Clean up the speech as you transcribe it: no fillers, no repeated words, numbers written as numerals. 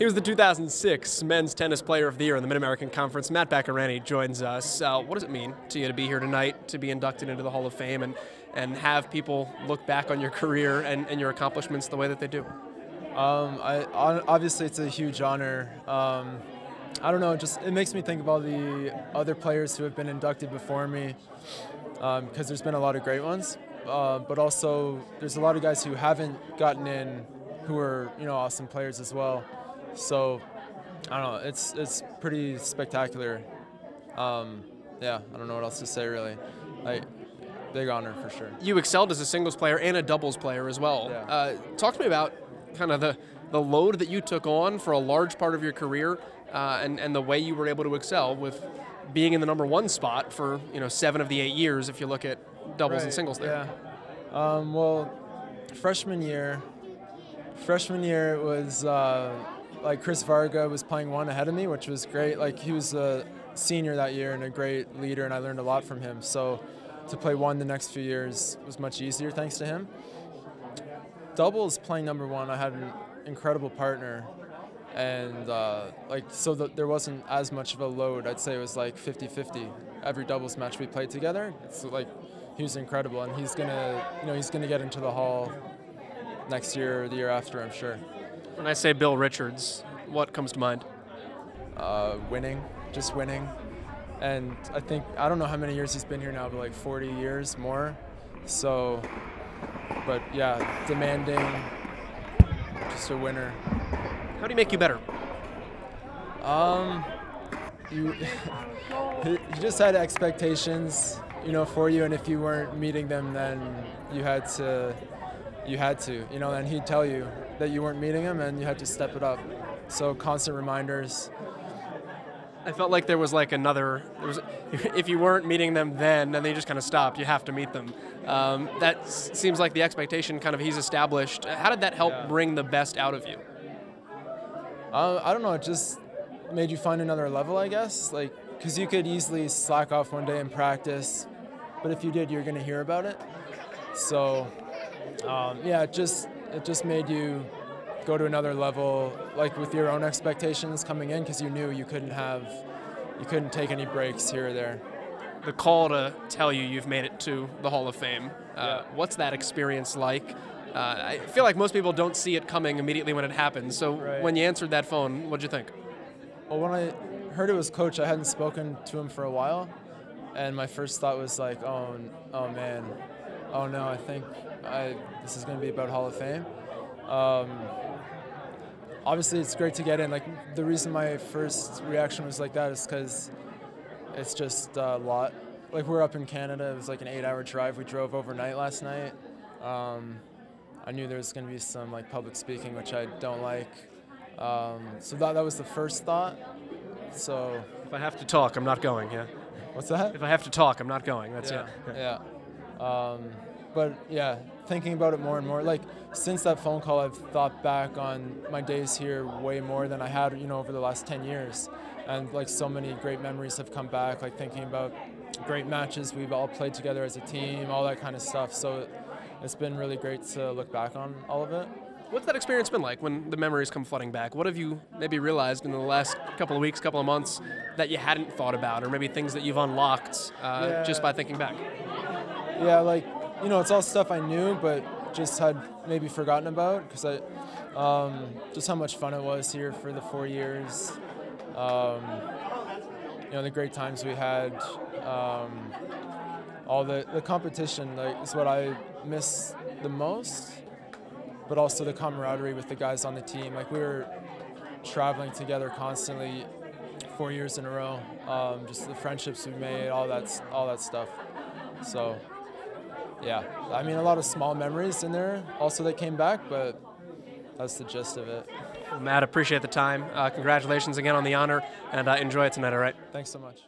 He was the 2006 Men's Tennis Player of the Year in the Mid-American Conference. Matt Baccarani joins us. What does it mean to you to be here tonight, to be inducted into the Hall of Fame, and have people look back on your career and your accomplishments the way that they do? Obviously, it's a huge honor. I don't know, it makes me think of all the other players who have been inducted before me, because there's been a lot of great ones. But also, there's a lot of guys who haven't gotten in who are, awesome players as well. So, I don't know, it's pretty spectacular. Yeah, I don't know what else to say, really. Big honor for sure. You excelled as a singles player and a doubles player as well. Yeah. Talk to me about kind of the load that you took on for a large part of your career, and the way you were able to excel with being in the #1 spot for 7 of the 8 years if you look at doubles and singles there. Yeah. Well, freshman year it was like Chris Varga was playing 1 ahead of me, which was great. Like, he was a senior that year and a great leader, and I learned a lot from him. So to play 1 the next few years was much easier thanks to him. Doubles playing #1, I had an incredible partner, and there wasn't as much of a load. I'd say it was like 50-50 every doubles match we played together. So he was incredible, and he's gonna get into the Hall next year or the year after, I'm sure. When I say Bill Richards, what comes to mind? Winning, just winning. And I don't know how many years he's been here now, but like 40 years more. So, but yeah, demanding, just a winner. How do you make you better? You just had expectations, for you, and if you weren't meeting them, then you had to, and he'd tell you that you weren't meeting them, and you had to step it up. So constant reminders. I felt like there was if you weren't meeting them then you just kind of stopped, you have to meet them. That seems like the expectation kind of he's established. How did that help bring the best out of you? I don't know, it just made you find another level, I guess. Because you could easily slack off one day in practice, but if you did, you're going to hear about it. So, yeah, it just made you go to another level, like with your own expectations coming in, because you knew you couldn't take any breaks here or there. The call to tell you you've made it to the Hall of Fame, what's that experience like? I feel like most people don't see it coming immediately when it happens. So when you answered that phone, what'd you think? Well, when I heard it was Coach, I hadn't spoken to him for a while, and my first thought was like, oh man, oh no, I think this is going to be about Hall of Fame. Obviously, it's great to get in. Like, the reason my first reaction was like that is because it's just a lot. Like, we're up in Canada. It was like an 8-hour drive. We drove overnight last night. I knew there was going to be some public speaking, which I don't like. So that was the first thought. So if I have to talk, I'm not going. Yeah. What's that? If I have to talk, I'm not going. That's it. Yeah. But yeah, thinking about it more and more, since that phone call, I've thought back on my days here way more than I had, over the last 10 years. And so many great memories have come back, thinking about great matches we've all played together as a team, all that kind of stuff. So it's been really great to look back on all of it. What's that experience been like when the memories come flooding back? What have you maybe realized in the last couple of weeks, couple of months that you hadn't thought about, or maybe things that you've unlocked just by thinking back? Yeah, it's all stuff I knew, but just had maybe forgotten about, because just how much fun it was here for the 4 years. The great times we had, all the competition is what I miss the most, but also the camaraderie with the guys on the team. We were traveling together constantly 4 years in a row. Just the friendships we made, all that stuff. So, yeah, I mean, a lot of small memories in there also that came back, but that's the gist of it. Well, Matt, appreciate the time. Congratulations again on the honor, and enjoy it tonight, all right? Thanks so much.